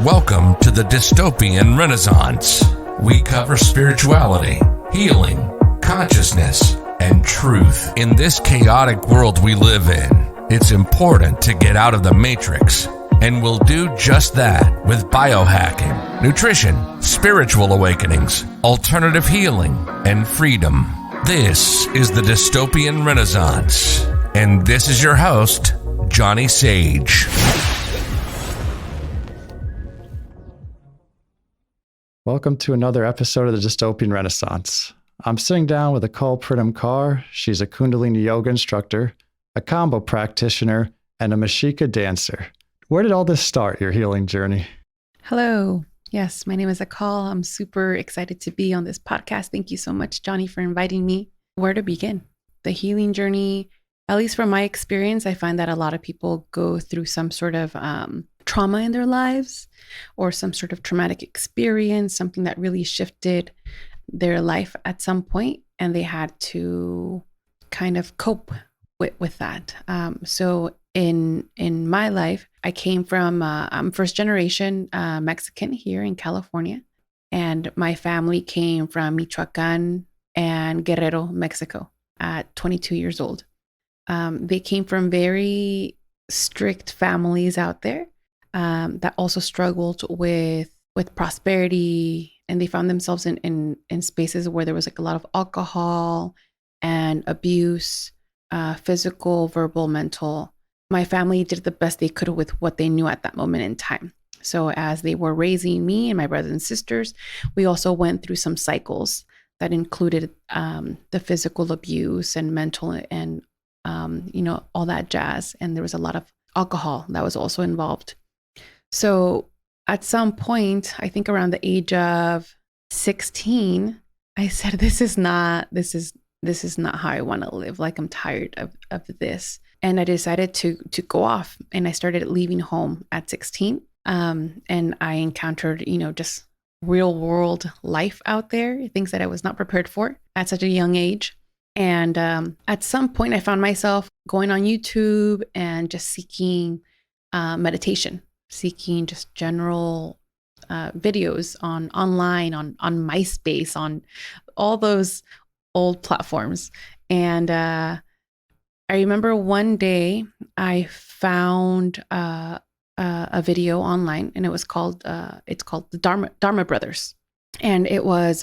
Welcome to the Dystopian Renaissance. We cover spirituality, healing, consciousness, and truth. In this chaotic world we live in, it's important to get out of the matrix, and we'll do just that with biohacking, nutrition, spiritual awakenings, alternative healing, and freedom. This is the Dystopian Renaissance, and this is your host, Johnny Sage. Welcome to another episode of the Dystopian Renaissance. I'm sitting down with Akal Pritam Kaur. She's a Kundalini yoga instructor, a Kambo practitioner, and a Meshika dancer. Where did all this start, your healing journey? Hello. Yes, my name is Akal. I'm super excited to be on this podcast. Thank you so much, Johnny, for inviting me. Where to begin? The healing journey, at least from my experience, I find that a lot of people go through some sort of trauma in their lives or some sort of traumatic experience, something that really shifted their life at some point, and they had to kind of cope with that. So in my life, I came from, I'm first generation Mexican here in California, and my family came from Michoacan and Guerrero, Mexico at 22 years old. They came from very strict families out there that also struggled with prosperity, and they found themselves in spaces where there was like a lot of alcohol and abuse, physical, verbal, mental. My family did the best they could with what they knew at that moment in time. So as they were raising me and my brothers and sisters, we also went through some cycles that included the physical abuse and mental and all that jazz. And there was a lot of alcohol that was also involved. So at some point, I think around the age of 16, I said, this is not how I want to live. Like, I'm tired of this. And I decided to go off, and I started leaving home at 16. And I encountered, just real world life out there, things that I was not prepared for at such a young age. And at some point, I found myself going on YouTube and just seeking meditation, seeking just general videos online, on MySpace, on all those old platforms. And I remember one day I found a video online, and it's called the Dharma Brothers. And it was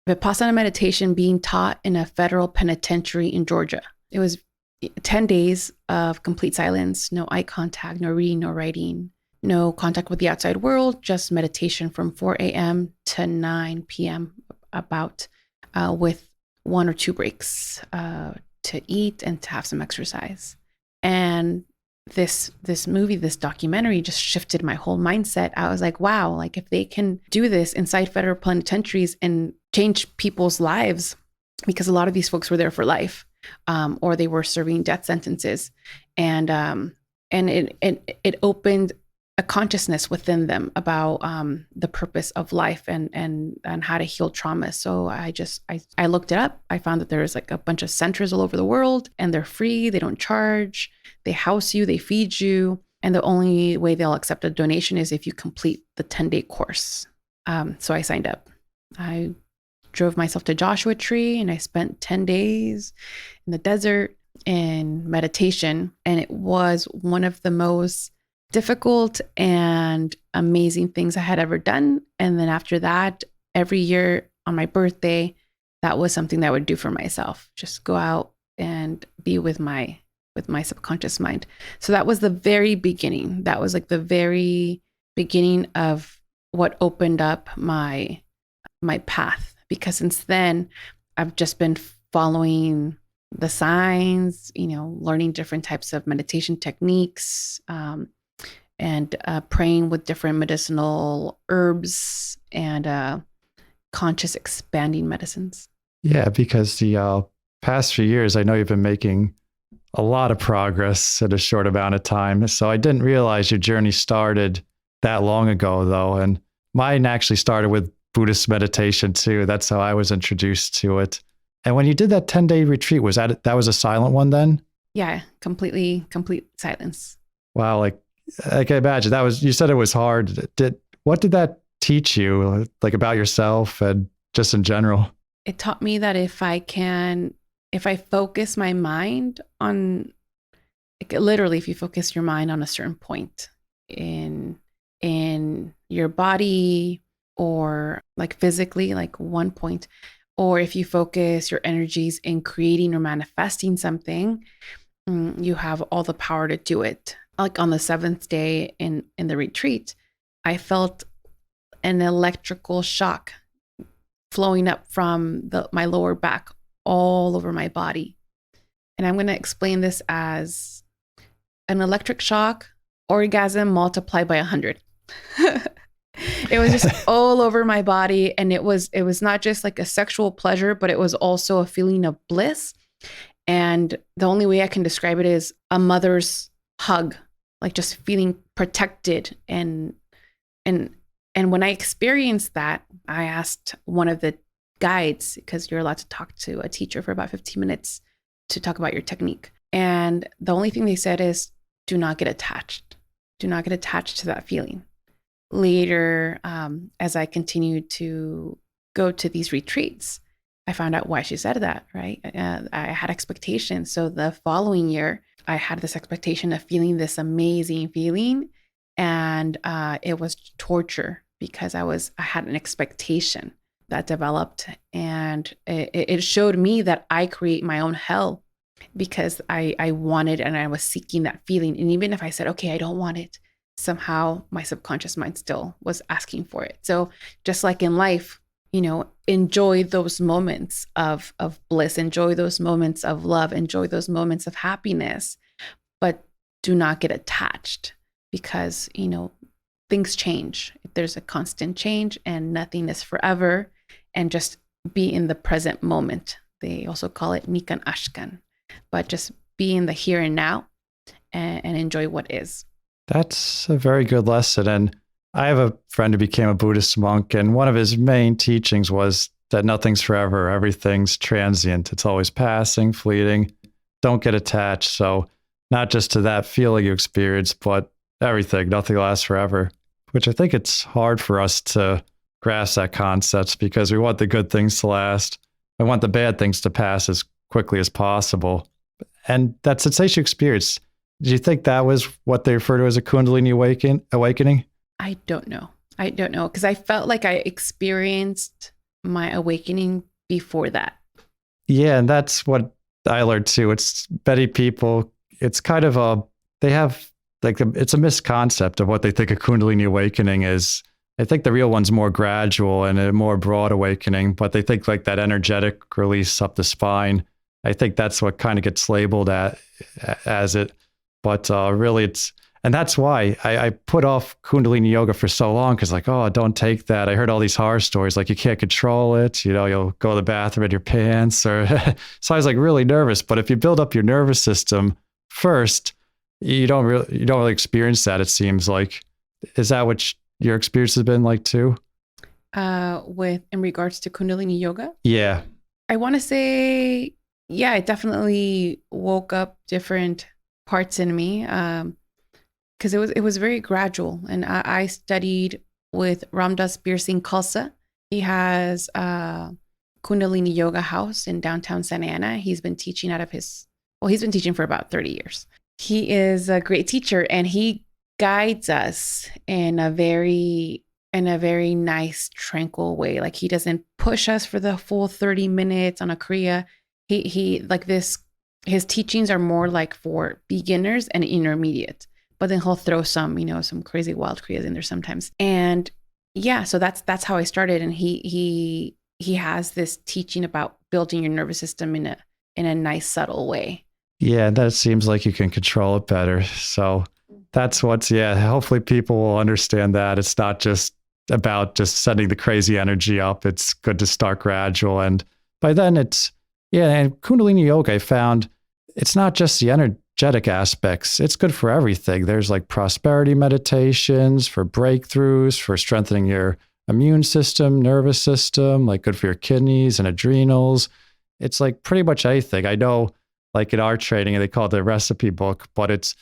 Vipassana meditation being taught in a federal penitentiary in Georgia. It was 10 days of complete silence, no eye contact, no reading, no writing, no contact with the outside world, just meditation from 4 a.m. to 9 p.m. about with 1 or 2 breaks to eat and to have some exercise. And this movie, this documentary just shifted my whole mindset. I was like, wow, like if they can do this inside federal penitentiaries and change people's lives, because a lot of these folks were there for life, or they were serving death sentences, and it opened a consciousness within them about the purpose of life and how to heal trauma. So I looked it up. I found that there's like a bunch of centers all over the world, and they're free. They don't charge. They house you. They feed you. And the only way they'll accept a donation is if you complete the 10-day course. So I signed up. I drove myself to Joshua Tree, and I spent 10 days in the desert in meditation. And it was one of the most difficult and amazing things I had ever done. And then after that, every year on my birthday, that was something that I would do for myself. Just go out and be with my subconscious mind. So that was the very beginning. That was like the very beginning of what opened up my path. Because since then, I've just been following the signs, learning different types of meditation techniques, and praying with different medicinal herbs and conscious expanding medicines. Yeah, because the past few years, I know you've been making a lot of progress in a short amount of time. So I didn't realize your journey started that long ago, though. And mine actually started with Buddhist meditation too. That's how I was introduced to it. And when you did that 10-day retreat, that was a silent one then? Yeah, complete silence. Wow. Like I can imagine you said it was hard. What did that teach you, like about yourself and just in general? It taught me that if I focus my mind on, like, literally, if you focus your mind on a certain point in your body, or like physically, like one point, or if you focus your energies in creating or manifesting something, you have all the power to do it. Like on the 7th day in the retreat, I felt an electrical shock flowing up from my lower back all over my body. And I'm going to explain this as an electric shock orgasm multiplied by 100. It was just all over my body. And it was not just like a sexual pleasure, but it was also a feeling of bliss. And the only way I can describe it is a mother's hug, like just feeling protected. And when I experienced that, I asked one of the guides, because you're allowed to talk to a teacher for about 15 minutes to talk about your technique. And the only thing they said is, do not get attached. Do not get attached to that feeling. Later, as I continued to go to these retreats, I found out why she said that, right? I had expectations. So the following year, I had this expectation of feeling this amazing feeling. And it was torture, because I had an expectation that developed, and it showed me that I create my own hell, because I wanted and I was seeking that feeling. And even if I said, okay, I don't want it, somehow my subconscious mind still was asking for it. So just like in life, enjoy those moments of bliss, enjoy those moments of love, enjoy those moments of happiness, but do not get attached, because, things change. There's a constant change and nothing is forever. And just be in the present moment. They also call it Nikan Ashkan, but just be in the here and now and enjoy what is. That's a very good lesson. And I have a friend who became a Buddhist monk, and one of his main teachings was that nothing's forever. Everything's transient. It's always passing, fleeting. Don't get attached. So not just to that feeling you experience, but everything. Nothing lasts forever, which I think it's hard for us to grasp that concept, because we want the good things to last. We want the bad things to pass as quickly as possible. And that sensation experience, do you think that was what they refer to as a Kundalini awakening? I don't know, because I felt like I experienced my awakening before that. Yeah, and that's what I learned too. It's many people, it's kind of it's a misconcept of what they think a Kundalini awakening is. I think the real one's more gradual and a more broad awakening, but they think like that energetic release up the spine. I think that's what kind of gets labeled as it. But really and that's why I put off Kundalini yoga for so long, because like, oh, don't take that. I heard all these horror stories, like you can't control it. You'll go to the bathroom in your pants, or so I was like really nervous. But if you build up your nervous system first, you don't really experience that. It seems like, is that what your experience has been like too? In regards to Kundalini yoga? Yeah. I want to say, yeah, it definitely woke up different parts in me, because it was very gradual. And I studied with Ramdas Bir Singh Khalsa. He has a Kundalini yoga house in downtown Santa Ana. He's been teaching he's been teaching for about 30 years. He is a great teacher, and he guides us in a very nice, tranquil way. Like, he doesn't push us for the full 30 minutes on a kriya. He like this, his teachings are more like for beginners and intermediate, but then he'll throw some crazy wild kriyas in there sometimes. And yeah, so that's how I started. And he has this teaching about building your nervous system in a nice, subtle way. Yeah, that seems like you can control it better. So that's hopefully people will understand that it's not just about just sending the crazy energy up. It's good to start gradual. And by then and Kundalini yoga, I found it's not just the energetic aspects. It's good for everything. There's like prosperity meditations for breakthroughs, for strengthening your immune system, nervous system, like good for your kidneys and adrenals. It's like pretty much anything. I know, like in our training, they call it the recipe book, but it's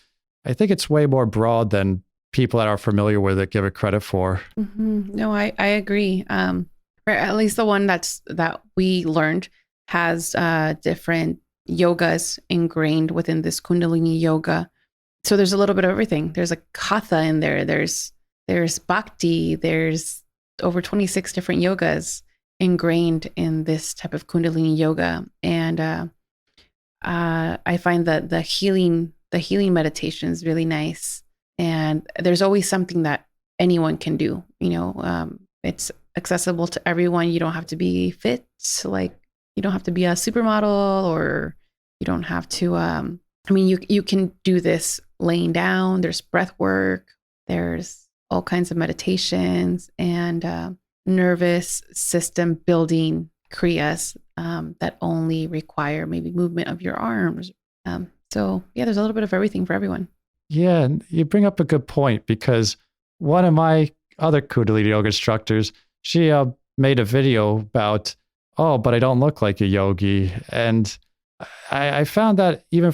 I think it's way more broad than people that are familiar with it give it credit for. No, I agree. Or at least the one that we learned has different yogas ingrained within this Kundalini yoga. So there's a little bit of everything. There's like hatha in there. There's bhakti. There's over 26 different yogas ingrained in this type of Kundalini yoga. And I find that the healing meditation is really nice. And there's always something that anyone can do. It's accessible to everyone. You don't have to be fit. Like, you don't have to be a supermodel, or you don't have to, you can do this laying down. There's breath work. There's all kinds of meditations and nervous system building kriyas that only require maybe movement of your arms. So yeah, there's a little bit of everything for everyone. Yeah, and you bring up a good point, because one of my other Kundalini yoga instructors, she made a video about, but I don't look like a yogi. And I found that even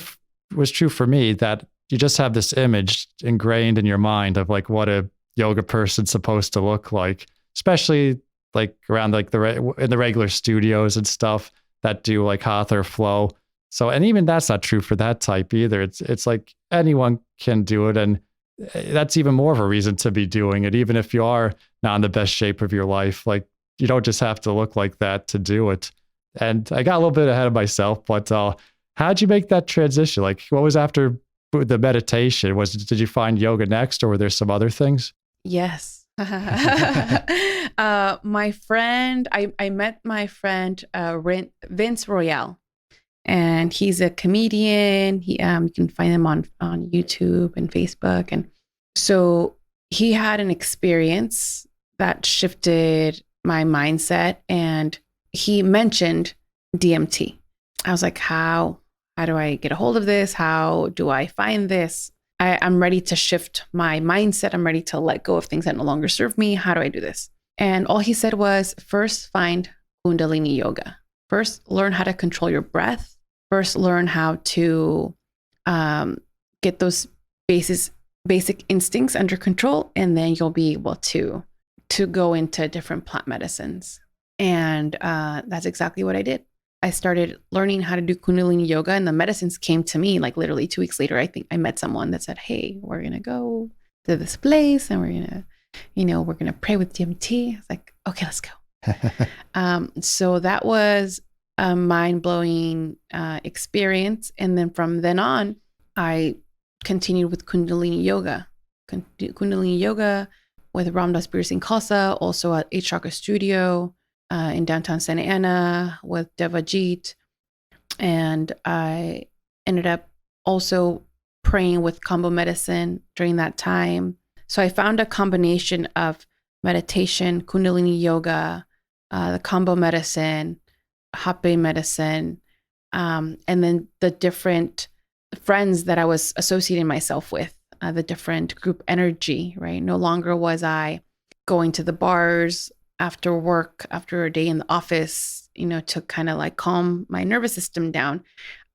was true for me, that you just have this image ingrained in your mind of like what a yoga person's supposed to look like, especially like around like in the regular studios and stuff that do like hatha or flow. So, and even that's not true for that type either. It's like anyone can do it. And that's even more of a reason to be doing it, even if you are not in the best shape of your life. Like, you don't just have to look like that to do it. And I got a little bit ahead of myself, but how'd you make that transition? Like, what was after the meditation? Did you find yoga next, or were there some other things? Yes. My friend, I met my friend, Vince Royale, and he's a comedian. You can find him on YouTube and Facebook. And so he had an experience that shifted my mindset, and he mentioned DMT. I was like, how do I get a hold of this? How do I find this? I'm ready to shift my mindset. I'm ready to let go of things that no longer serve me. How do I do this? And all he said was, first find Kundalini yoga. First, learn how to control your breath. First, learn how to get those basic instincts under control, and then you'll be able to go into different plant medicines. And that's exactly what I did. I started learning how to do Kundalini yoga, and the medicines came to me like literally 2 weeks later. I think I met someone that said, hey, we're going to go to this place and we're going to pray with DMT. I was like, okay, let's go. So that was a mind-blowing experience. And then from then on, I continued with Kundalini yoga. Kundalini yoga with Ramdas Bir Singh Khalsa, also at Wixárika studio in downtown Santa Ana with Devajit. And I ended up also praying with Kambo medicine during that time. So I found a combination of meditation, Kundalini yoga, the Kambo medicine, Hape medicine, and then the different friends that I was associating myself with, the different group energy, right? No longer was I going to the bars after work, after a day in the office, to kind of like calm my nervous system down.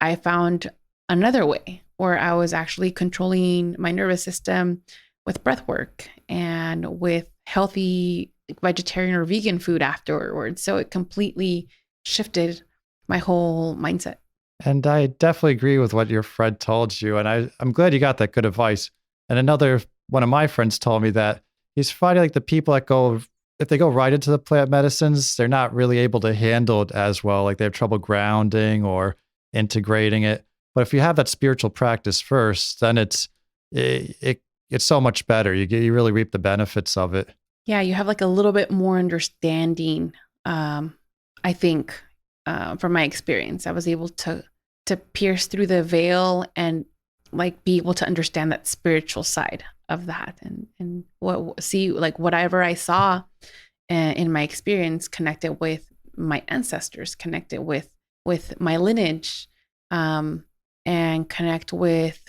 I found another way where I was actually controlling my nervous system with breath work and with healthy vegetarian or vegan food afterwards. So it completely shifted my whole mindset. And I definitely agree with what your friend told you. And I'm glad you got that good advice. And another one of my friends told me that he's finding like the people that if they go right into the plant medicines, they're not really able to handle it as well. Like they have trouble grounding or integrating it. But if you have that spiritual practice first, then it's so much better. You really reap the benefits of it. Yeah, you have like a little bit more understanding. I think from my experience, I was able to pierce through the veil and like be able to understand that spiritual side of that, and whatever I saw in my experience connected with my ancestors, connected with my lineage, and connect with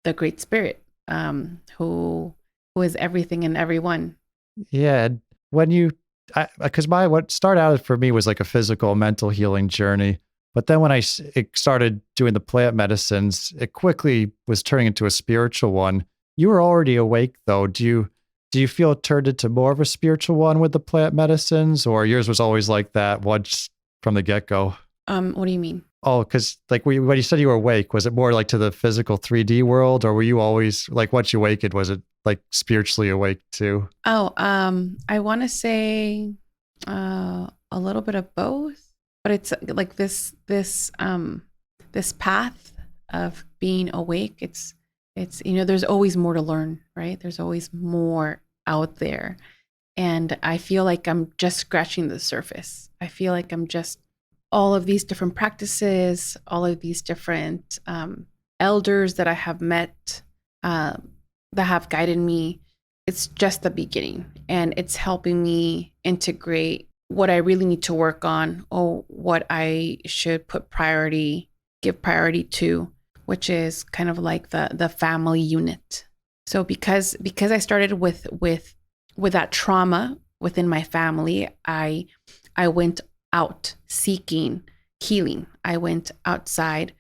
the Great Spirit, who is everything and everyone. Yeah, when because what started out for me was like a physical, mental healing journey. But then when it started doing the plant medicines, it quickly was turning into a spiritual one. You were already awake though. Do you feel it turned into more of a spiritual one with the plant medicines, or yours was always like that once from the get-go? What do you mean? Oh, because like when you said you were awake, was it more like to the physical 3D world, or were you always like once you awakened, was it like spiritually awake too? Oh, I want to say a little bit of both, but it's like this path of being awake. It's there's always more to learn, right? There's always more out there, and I feel like I'm just scratching the surface. I feel like I'm just all of these different practices, all of these different elders that I have met that have guided me. It's just the beginning, and it's helping me integrate what I really need to work on, or what I should give priority to, which is kind of like the family unit. So because I started with that trauma within my family, I went out seeking healing. I went outside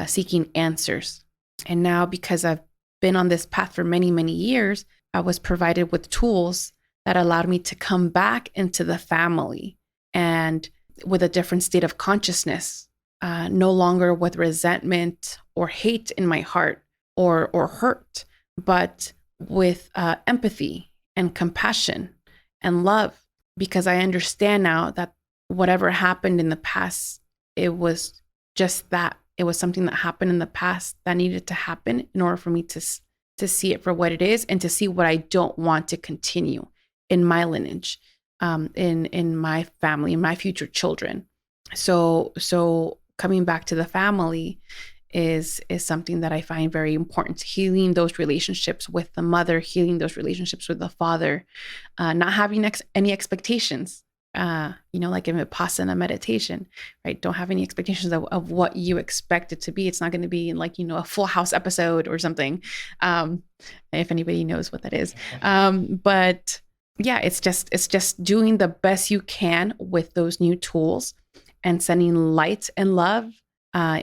seeking answers. And now, because I've been on this path for many, many years, I was provided with tools that allowed me to come back into the family, and with a different state of consciousness, no longer with resentment or hate in my heart or hurt, but with empathy and compassion and love, because I understand now that whatever happened in the past, it was just that. It was something that happened in the past that needed to happen in order for me to see it for what it is, and to see what I don't want to continue in my lineage, in my family, in my future children. So coming back to the family is something that I find very important. Healing those relationships with the mother, healing those relationships with the father, not having any expectations. Like in Vipassana meditation, right? Don't have any expectations of what you expect it to be. It's not going to be like, a Full House episode or something. If anybody knows what that is. But yeah, it's just doing the best you can with those new tools, and sending light and love,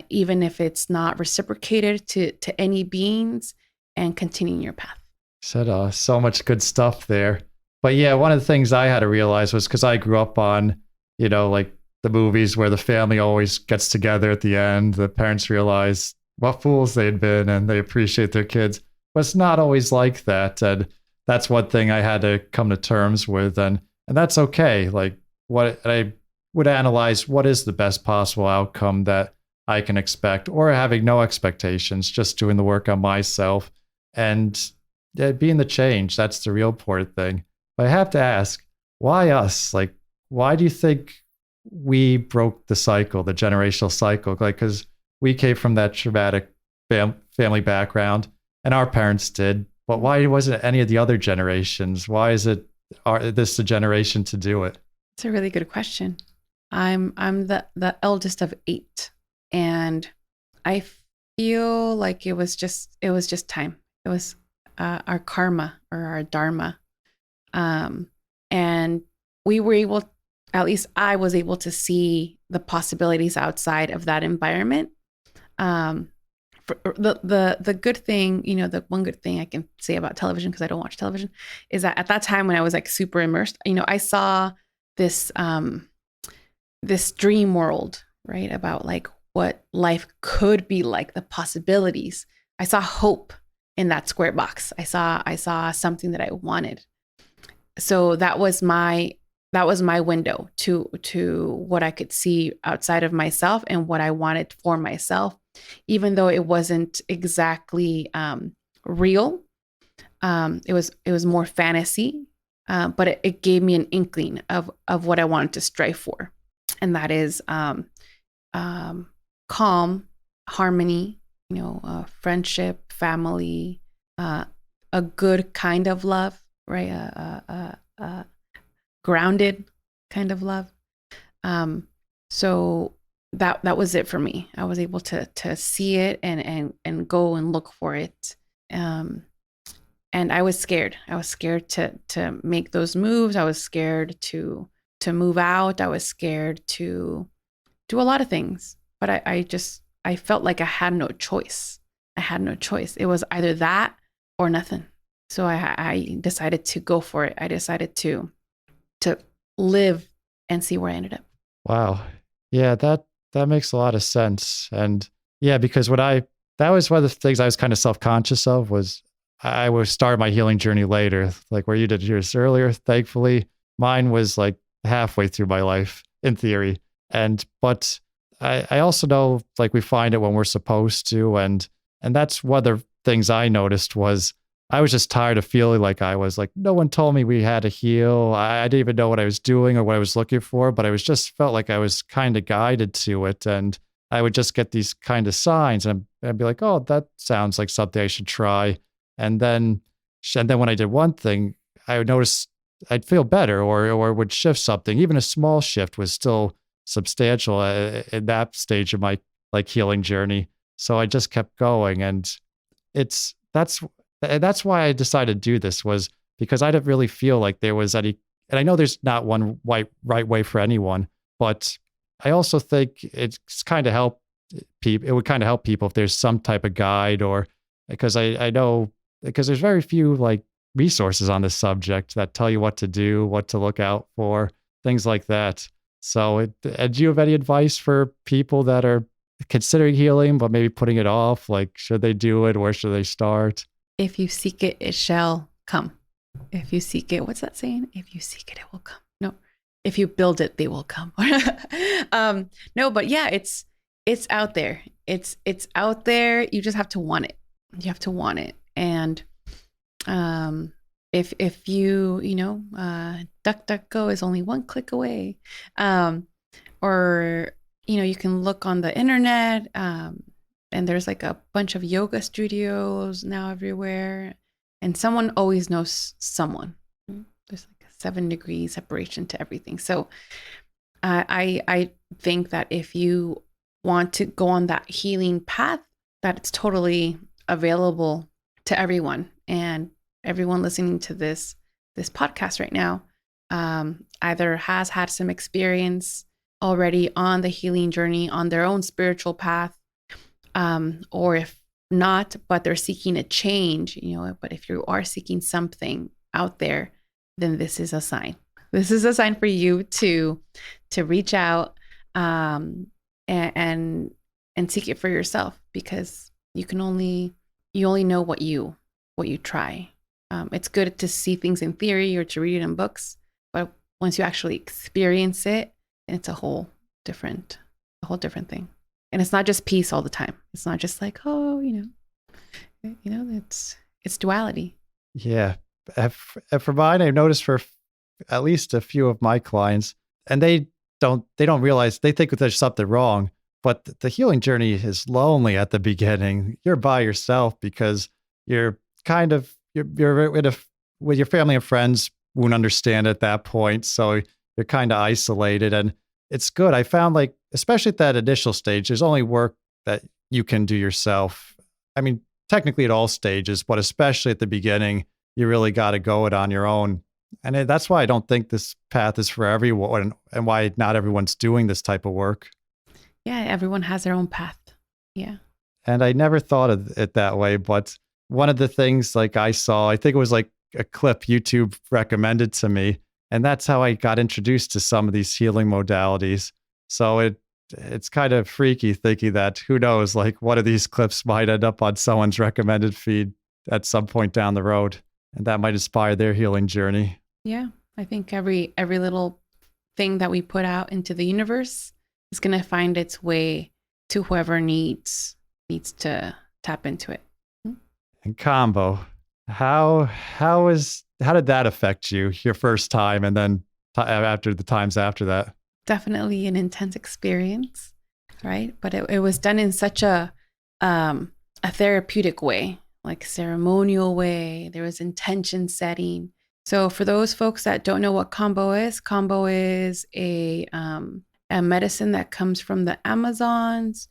even if it's not reciprocated to any beings, and continuing your path. Said so much good stuff there. But yeah, one of the things I had to realize was, because I grew up on, like the movies where the family always gets together at the end, the parents realize what fools they'd been and they appreciate their kids. But it's not always like that. And that's one thing I had to come to terms with. And that's okay. Like, what I would analyze, what is the best possible outcome that I can expect, or having no expectations, just doing the work on myself and being the change. That's the real important thing. But I have to ask, why us? Like, why do you think we broke the cycle, the generational cycle? Like, because we came from that traumatic family background, and our parents did. But why wasn't any of the other generations? Why is this the generation to do it? It's a really good question. I'm the eldest of 8, and I feel like it was just time. It was our karma, or our dharma. And we were able, at least I was able to see the possibilities outside of that environment. The good thing, the one good thing I can say about television, because I don't watch television, is that at that time when I was like super immersed, I saw this, this dream world, right? About like what life could be like, the possibilities. I saw hope in that square box. I saw something that I wanted. So that was my window to what I could see outside of myself and what I wanted for myself, even though it wasn't exactly real. It was more fantasy, but it gave me an inkling of what I wanted to strive for, and that is calm, harmony, friendship, family, a good kind of love. Right, grounded kind of love. So that was it for me. I was able to see it and go and look for it. And I was scared. I was scared to make those moves. I was scared to move out. I was scared to do a lot of things, but I felt like I had no choice. I had no choice. It was either that or nothing. So I decided to go for it. I decided to live and see where I ended up. Wow. Yeah, that makes a lot of sense. And yeah, because that was one of the things I was kind of self-conscious of was I would start my healing journey later, like where you did yours earlier. Thankfully, mine was like halfway through my life in theory. But I also know like we find it when we're supposed to. And that's one of the things I noticed was I was just tired of feeling like I was like, no one told me we had to heal. I didn't even know what I was doing or what I was looking for, but I was just felt like I was kind of guided to it. And I would just get these kind of signs and I'd be like, oh, that sounds like something I should try. And then when I did one thing, I would notice I'd feel better or would shift something. Even a small shift was still substantial in that stage of my like healing journey. So I just kept going. And that's why I decided to do this was because I didn't really feel like there was any, and I know there's not one right way for anyone, but I also think it's kind of help people. It would kind of help people if there's some type of guide or because I know because there's very few like resources on this subject that tell you what to do, what to look out for, things like that. So do you have any advice for people that are considering healing, but maybe putting it off? Like, should they do it? Where should they start? If you seek it, it shall come. If you seek it, what's that saying? If you seek it, it will come. No, if you build it, they will come. No, but yeah, it's out there. It's out there. You just have to want it. You have to want it. And if you DuckDuckGo is only one click away, or you can look on the internet. And there's like a bunch of yoga studios now everywhere. And someone always knows someone. There's like a 7-degree separation to everything. So I think that if you want to go on that healing path, that it's totally available to everyone. And everyone listening to this podcast right now either has had some experience already on the healing journey, on their own spiritual path, or if not, but they're seeking a change, but if you are seeking something out there, then this is a sign. This is a sign for you to reach out and seek it for yourself, because you only know what you try. It's good to see things in theory or to read it in books, but once you actually experience it, it's a whole different thing. And it's not just peace all the time. It's not just like, it's duality. Yeah. For mine, I've noticed for at least a few of my clients, and they don't realize, they think that there's something wrong, but the healing journey is lonely at the beginning. You're by yourself because you're with your family and friends won't understand at that point. So you're kind of isolated, and it's good. I found like, especially at that initial stage, there's only work that you can do yourself. I mean, technically at all stages, but especially at the beginning, you really got to go it on your own. And that's why I don't think this path is for everyone, and why not everyone's doing this type of work. Yeah, everyone has their own path. Yeah. And I never thought of it that way. But one of the things like I saw, I think it was like a clip YouTube recommended to me. And that's how I got introduced to some of these healing modalities. So it's kind of freaky thinking that who knows, like one of these clips might end up on someone's recommended feed at some point down the road. And that might inspire their healing journey. Yeah. I think every little thing that we put out into the universe is going to find its way to whoever needs to tap into it. And Kambo, how did that affect you your first time, and then after the times after that? Definitely an intense experience, right? But it was done in such a therapeutic way, like ceremonial way. There was intention setting. So for those folks that don't know what Kambo is a medicine that comes from the Amazons.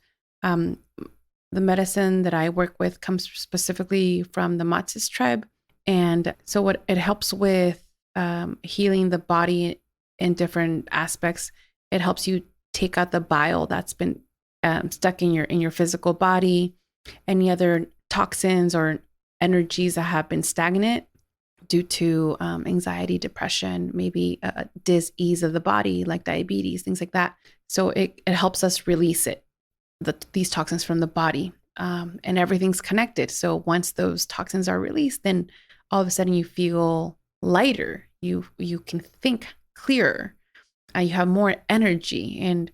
The medicine that I work with comes specifically from the Matses tribe. And so what it helps with healing the body in different aspects. It helps you take out the bile that's been stuck in your physical body, any other toxins or energies that have been stagnant due to anxiety, depression, maybe a dis-ease of the body, like diabetes, things like that. So it helps us release these toxins from the body, and everything's connected. So once those toxins are released, then all of a sudden you feel lighter. You can think clearer. You have more energy. And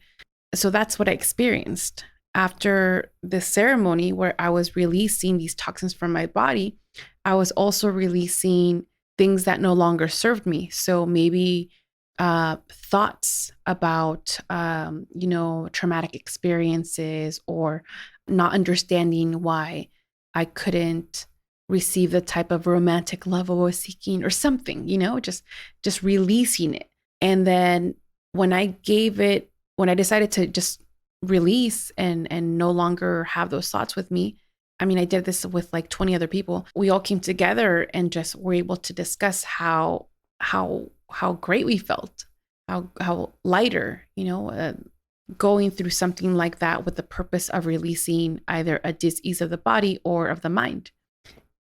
so that's what I experienced after this ceremony, where I was releasing these toxins from my body. I was also releasing things that no longer served me. So maybe thoughts about, traumatic experiences, or not understanding why I couldn't receive the type of romantic love I was seeking or something, just releasing it. And then when I decided to just release and no longer have those thoughts with me, I mean, I did this with like 20 other people. We all came together and just were able to discuss how great we felt, how lighter, going through something like that with the purpose of releasing either a dis-ease of the body or of the mind.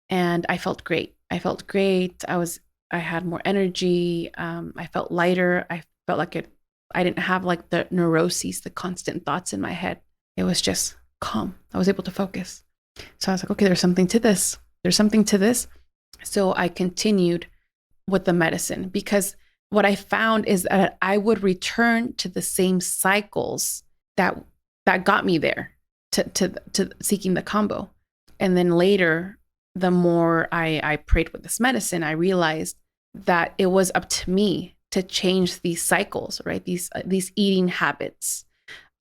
And I felt great. I had more energy. I felt lighter. I felt like I didn't have like the neuroses, the constant thoughts in my head. It was just calm. I was able to focus. So I was like, okay, there's something to this. So I continued with the medicine, because what I found is that I would return to the same cycles that got me there to seeking the Kambo. And then later, the more I prayed with this medicine, I realized that it was up to me to change these cycles, right? These eating habits,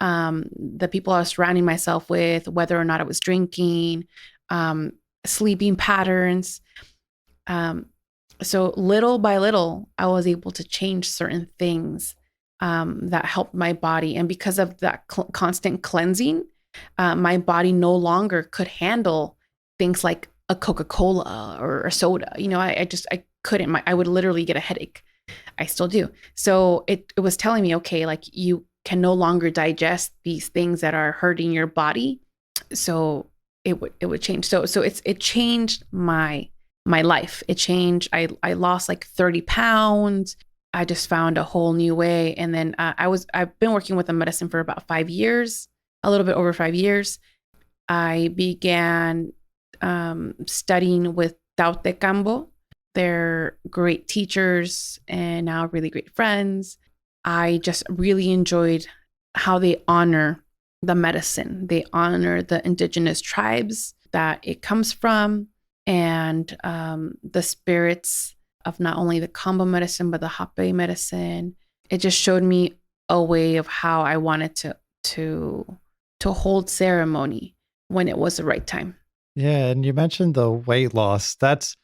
the people I was surrounding myself with, whether or not I was drinking, sleeping patterns. So little by little, I was able to change certain things that helped my body. And because of that constant cleansing, my body no longer could handle things like a Coca-Cola or a soda. I couldn't. I would literally get a headache. I still do. So it was telling me, okay, like you can no longer digest these things that are hurting your body. So it would change. So it changed my life. It changed. I lost like 30 pounds. I just found a whole new way. And then I've been working with the medicine for about 5 years, a little bit over 5 years. I began studying with Kambo. They're great teachers and now really great friends. I just really enjoyed how they honor the medicine. They honor the indigenous tribes that it comes from, and the spirits of not only the Kambo medicine, but the Hape medicine. It just showed me a way of how I wanted to hold ceremony when it was the right time. Yeah, and you mentioned the weight loss. That's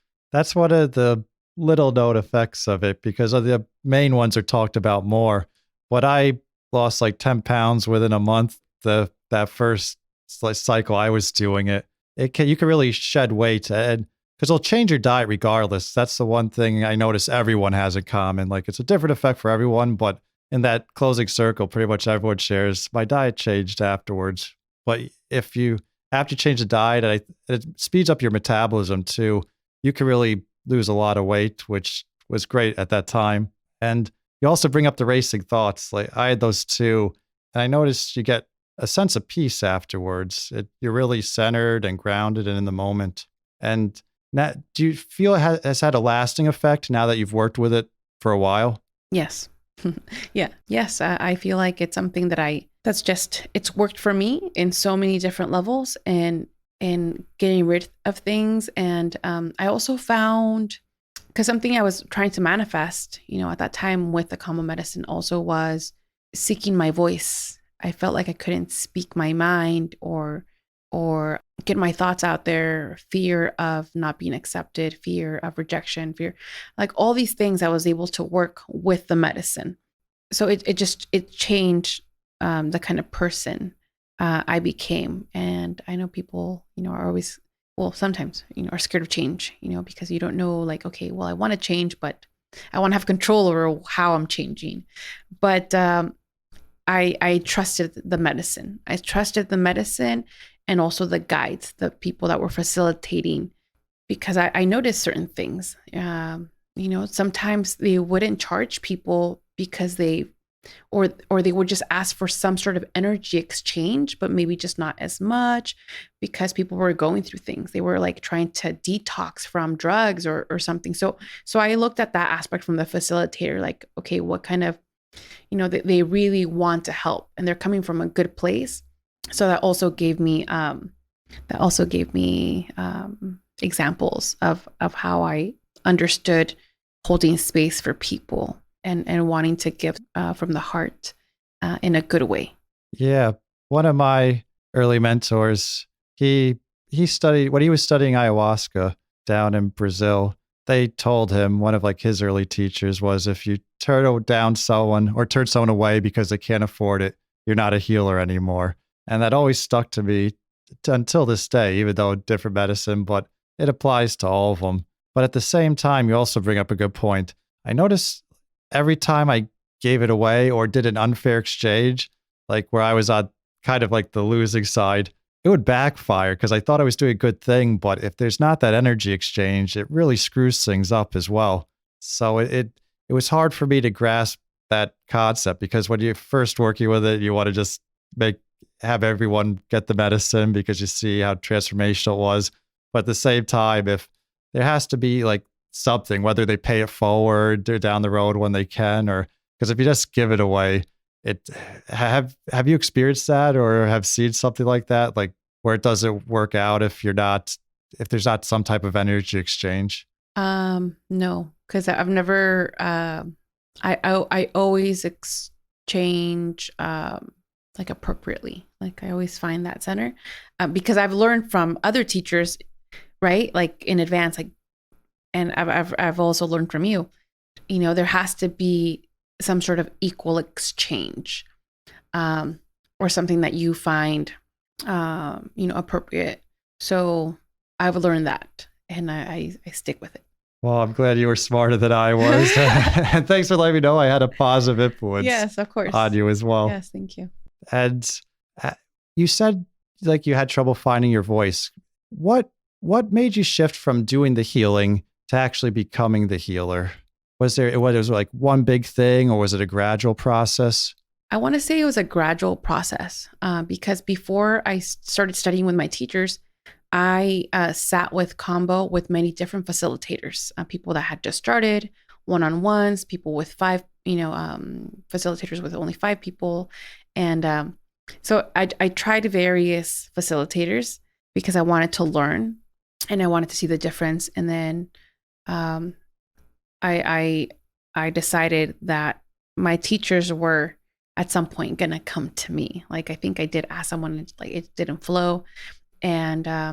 one of the little known effects of it, because of the main ones are talked about more. But I lost like 10 pounds within a month. That first cycle I was doing it. You can really shed weight, and because it'll change your diet regardless. That's the one thing I notice everyone has in common. Like, it's a different effect for everyone, but in that closing circle, pretty much everyone shares, my diet changed afterwards. But after you change the diet, it speeds up your metabolism too. You can really lose a lot of weight, which was great at that time. And you also bring up the racing thoughts. Like, I had those too. And I noticed you get a sense of peace afterwards. You're really centered and grounded and in the moment. And now, do you feel it has had a lasting effect now that you've worked with it for a while? Yes. Yeah. Yes. I feel like it's something it's worked for me in so many different levels, and getting rid of things. And I also found, because something I was trying to manifest, at that time with the Kambo medicine also was seeking my voice. I felt like I couldn't speak my mind or get my thoughts out there. Fear of not being accepted, fear of rejection, fear, like all these things I was able to work with the medicine. So it changed the kind of person I became. And I know people, are always, sometimes, are scared of change, because you don't know, like, okay, well, I want to change, but I want to have control over how I'm changing. But I trusted the medicine. I trusted the medicine and also the guides, the people that were facilitating, because I noticed certain things. Sometimes they wouldn't charge people because they would just ask for some sort of energy exchange, but maybe just not as much, because people were going through things. They were like trying to detox from drugs or something. So I looked at that aspect from the facilitator, like, okay, what kind of, they really want to help and they're coming from a good place. So that also gave me examples of how I understood holding space for people and wanting to give from the heart in a good way. Yeah. One of my early mentors, he studied, when he was studying ayahuasca down in Brazil, they told him, one of like his early teachers was, if you turn down someone or turn someone away because they can't afford it, you're not a healer anymore. And that always stuck to me until this day, even though different medicine, but it applies to all of them. But at the same time, you also bring up a good point. I noticed every time I gave it away or did an unfair exchange, like where I was on kind of like the losing side, it would backfire because I thought I was doing a good thing. But if there's not that energy exchange, it really screws things up as well. So it was hard for me to grasp that concept, because when you're first working with it, you want to just have everyone get the medicine because you see how transformational it was. But at the same time, if there has to be like something, whether they pay it forward or down the road when they can, or because if you just give it away, have you experienced that or have seen something like that, like where it doesn't work out if there's not some type of energy exchange? No, because I've never. I always exchange like appropriately. Like I always find that center because I've learned from other teachers, right? Like in advance, like, and I've also learned from you. There has to be some sort of equal exchange, or something that you find, appropriate. So I've learned that, and I stick with it. Well, I'm glad you were smarter than I was. And thanks for letting me know I had a positive influence. Yes, of course. On you as well. Yes, thank you. And you said like you had trouble finding your voice. What made you shift from doing the healing to actually becoming the healer? Was there like one big thing, or was it a gradual process? I want to say it was a gradual process because before I started studying with my teachers, I sat with Kambo with many different facilitators, people that had just started, one-on-ones, people with 5, facilitators with only 5 people. And so I tried various facilitators because I wanted to learn and I wanted to see the difference. And then I decided that my teachers were at some point going to come to me. Like, I think I did ask someone, like it didn't flow. And I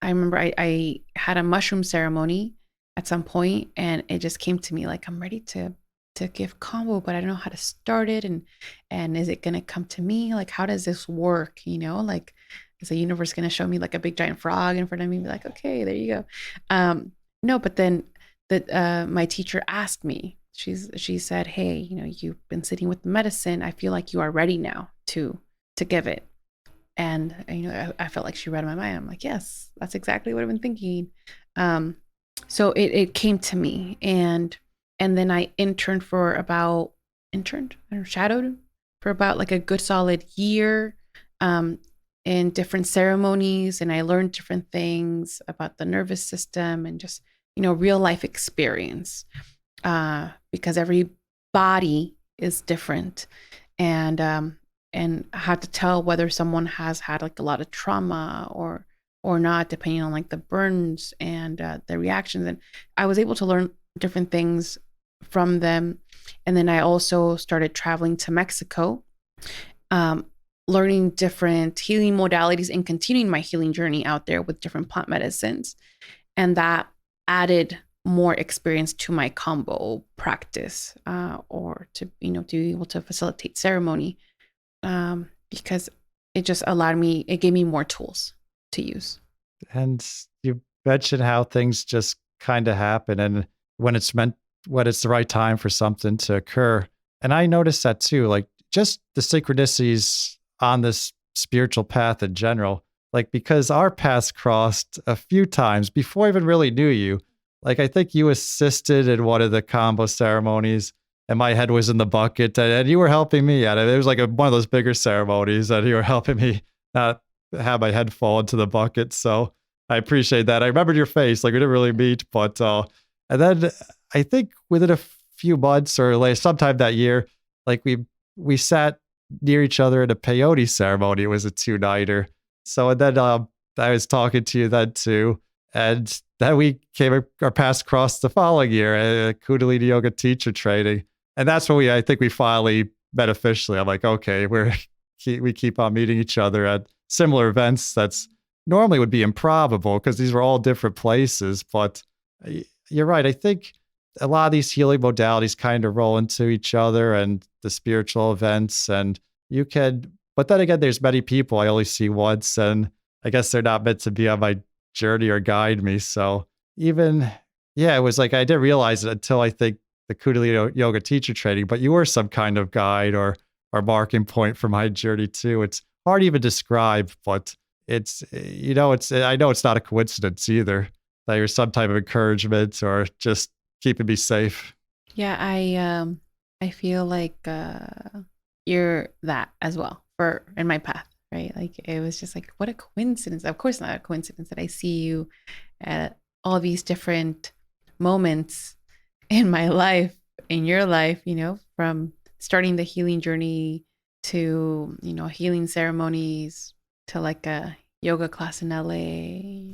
remember I had a mushroom ceremony at some point, and it just came to me like, I'm ready to give Kambo, but I don't know how to start it. And is it going to come to me? Like, how does this work? Like, is the universe going to show me like a big giant frog in front of me and be like, okay, there you go. No, but then my teacher asked me, she said, hey, you've been sitting with the medicine. I feel like you are ready now to give it. And, I felt like she read my mind. I'm like, yes, that's exactly what I've been thinking. So it came to me, and then I shadowed for about like a good solid year, in different ceremonies. And I learned different things about the nervous system and just, real life experience, because every body is different. And how to tell whether someone has had like a lot of trauma or not, depending on like the burns and the reactions. And I was able to learn different things from them. And then I also started traveling to Mexico, learning different healing modalities and continuing my healing journey out there with different plant medicines. And that added more experience to my Kambo practice, or to, to be able to facilitate ceremony. Because it just it gave me more tools to use. And you mentioned how things just kind of happen, and when it's the right time for something to occur. And I noticed that too. Like, just the synchronicities on this spiritual path in general. Like, because our paths crossed a few times before I even really knew you. Like, I think you assisted in one of the Kambo ceremonies, and my head was in the bucket, and you were helping me at it. It was like one of those bigger ceremonies, and you were helping me not have my head fall into the bucket. So I appreciate that. I remembered your face. Like, we didn't really meet, but and then I think within a few months or like sometime that year, like we sat near each other in a peyote ceremony. It was a 2-nighter. So, and then I was talking to you then too. And then we our paths crossed the following year at Kundalini yoga teacher training. And that's when I think we finally met officially. I'm like, okay, we keep on meeting each other at similar events. That's normally would be improbable because these were all different places. But you're right. I think a lot of these healing modalities kind of roll into each other and the spiritual events. And you can, but then again, there's many people I only see once, and I guess they're not meant to be on my journey or guide me. So even, yeah, it was like, I didn't realize it until I think the Kundalini yoga teacher training, but you were some kind of guide or marking point for my journey too. It's hard to even describe, but it's, I know it's not a coincidence either that you're some type of encouragement or just keeping me safe. Yeah, I feel like you're that as well in my path, right? Like, it was just like, what a coincidence. Of course, not a coincidence that I see you at all these different moments in my life, in your life, from starting the healing journey to, healing ceremonies to like a yoga class in LA.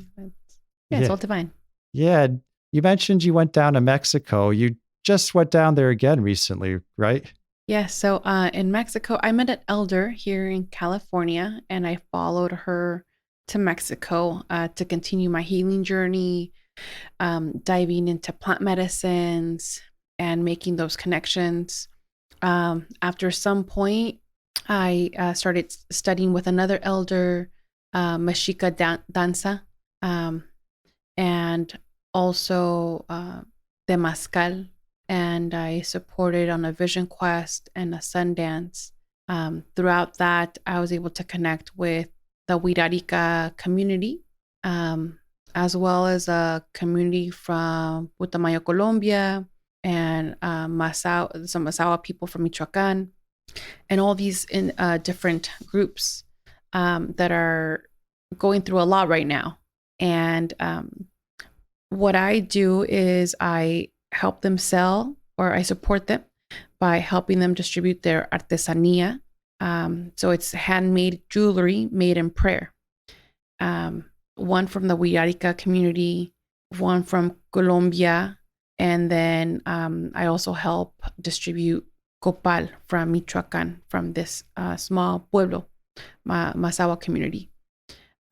It's all divine. Yeah. You mentioned you went down to Mexico. You just went down there again recently, right? Yeah. So in Mexico, I met an elder here in California, and I followed her to Mexico to continue my healing journey, diving into plant medicines and making those connections. After some point, I started studying with another elder, Meshika danza, and also Temazcal. And I supported on a vision quest and a Sundance. Throughout that, I was able to connect with the Wixárika community, as well as a community from Putumayo, Colombia, and some Masawa people from Michoacán, and all these in different groups that are going through a lot right now. And what I do is I help them sell, or I support them by helping them distribute their artesanía. So it's handmade jewelry made in prayer. One from the Wixárika community, one from Colombia, and then I also help distribute copal from Michoacán, from this small pueblo, Masawa community.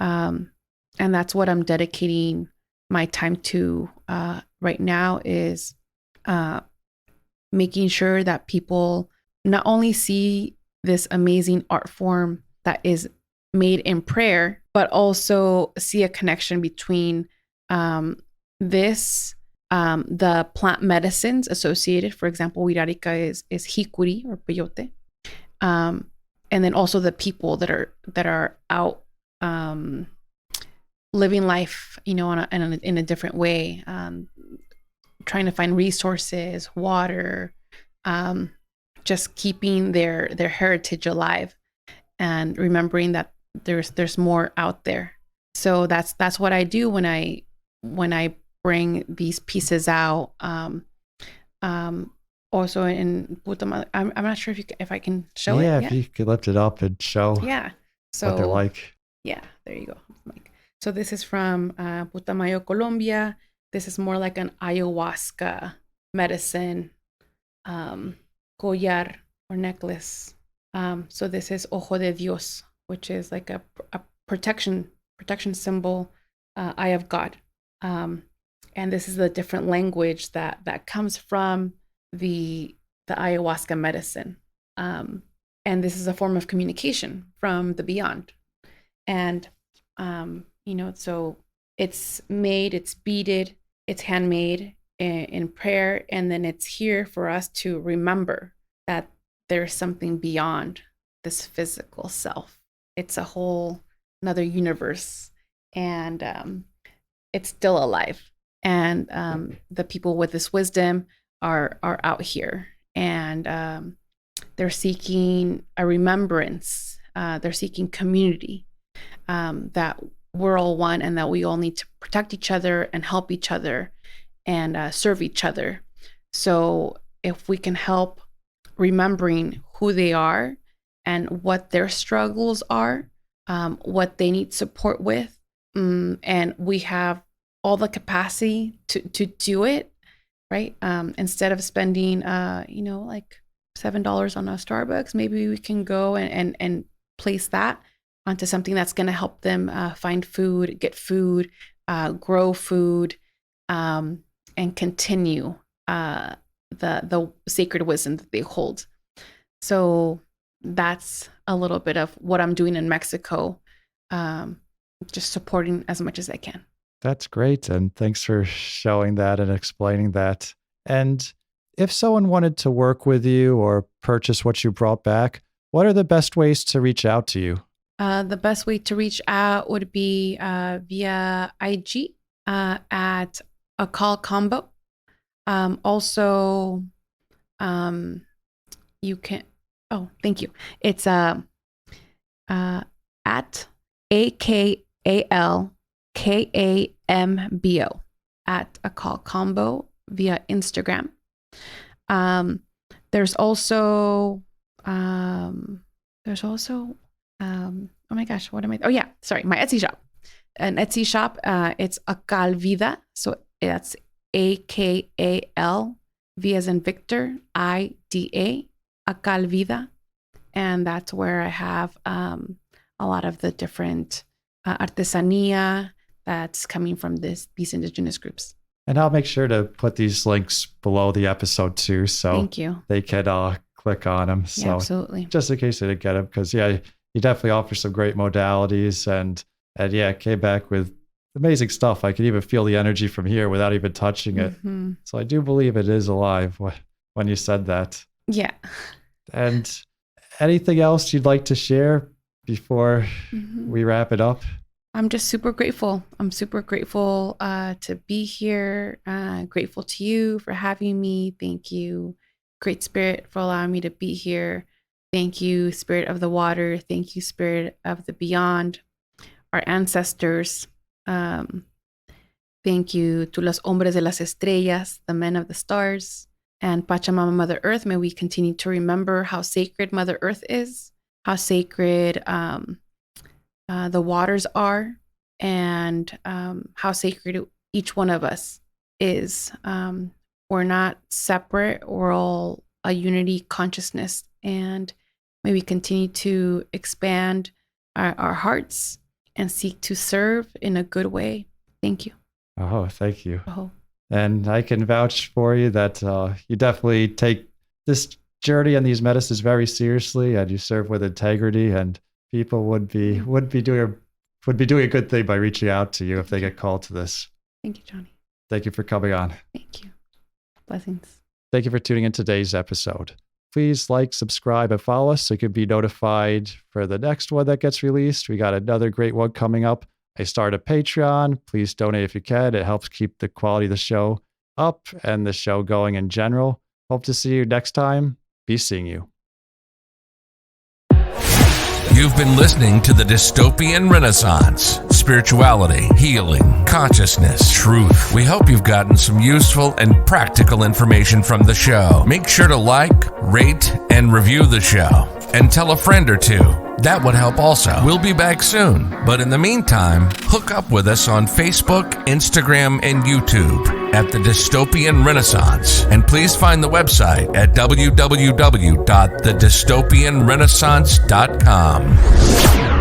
And that's what I'm dedicating my time to right now, is making sure that people not only see this amazing art form that is made in prayer, but also see a connection between the plant medicines associated. For example, Wixárika is hikuri or peyote, and then also the people that are out living life, in a different way, trying to find resources, water, just keeping their heritage alive, and remembering that there's more out there. So that's what I do when I bring these pieces out. Also in Putumayo, I'm not sure if I can show it. Yeah, if you could lift it up and show so what they're like. Yeah, there you go. So this is from Putumayo, Colombia. This is more like an ayahuasca medicine collar or necklace. So this is Ojo de Dios, which is like a protection symbol, eye of God. And this is the different language that comes from the ayahuasca medicine. And this is a form of communication from the beyond. And so it's made, it's beaded, it's handmade in prayer, and then it's here for us to remember that there's something beyond this physical self. It's a whole another universe, and it's still alive. And the people with this wisdom are out here, and they're seeking a remembrance. They're seeking community, that we're all one, and that we all need to protect each other and help each other and serve each other. So if we can help remembering who they are and what their struggles are, what they need support with, and we have all the capacity to do it, right? Instead of spending, like $7 on a Starbucks, maybe we can go and place that onto something that's going to help them find food, get food, grow food, and continue the sacred wisdom that they hold. So that's a little bit of what I'm doing in Mexico, just supporting as much as I can. That's great. And thanks for showing that and explaining that. And if someone wanted to work with you or purchase what you brought back, what are the best ways to reach out to you? The best way to reach out would be via IG at Akal Kambo. Also, you can, thank you. It's at AKALKAMBO at Akal Kambo via Instagram. There's also, oh my gosh, what am I? Oh yeah, sorry, my Etsy shop. An Etsy shop, it's Akal Vida. So that's AKAL, V as in Victor, IDA, Akal Vida. And that's where I have a lot of the different artesanía that's coming from these indigenous groups. And I'll make sure to put these links below the episode too, so thank you. They can click on them. So yeah, absolutely. Just in case they didn't get them, because you definitely offer some great modalities, and came back with amazing stuff. I could even feel the energy from here without even touching it. Mm-hmm. So I do believe it is alive when you said that. Yeah. And anything else you'd like to share before we wrap it up? I'm just super grateful. I'm super grateful to be here. Grateful to you for having me. Thank you, Great Spirit, for allowing me to be here. Thank you, Spirit of the Water. Thank you, Spirit of the Beyond, our ancestors. Thank you to los hombres de las estrellas, the men of the stars, and Pachamama, Mother Earth. May we continue to remember how sacred Mother Earth is, how sacred the waters are, and how sacred each one of us is. We're not separate. We're all a unity consciousness, and may we continue to expand our hearts and seek to serve in a good way. Thank you. Oh, thank you. And I can vouch for you that you definitely take this journey and these medicines very seriously, and you serve with integrity, and people would be doing a good thing by reaching out to you if they get called to this. Thank you, Johnny. Thank you for coming on. Thank you. Blessings. Thank you for tuning in today's episode. Please like, subscribe, and follow us so you can be notified for the next one that gets released. We got another great one coming up. I started a Patreon. Please donate if you can. It helps keep the quality of the show up and the show going in general. Hope to see you next time. Be seeing you. You've been listening to the Dystopian Renaissance. Spirituality, healing, consciousness, truth. We hope you've gotten some useful and practical information from the show. Make sure to like, rate, and review the show. And tell a friend or two. That would help also. We'll be back soon. But in the meantime, hook up with us on Facebook, Instagram, and YouTube at the Dystopian Renaissance. And please find the website at www.thedystopianrenaissance.com.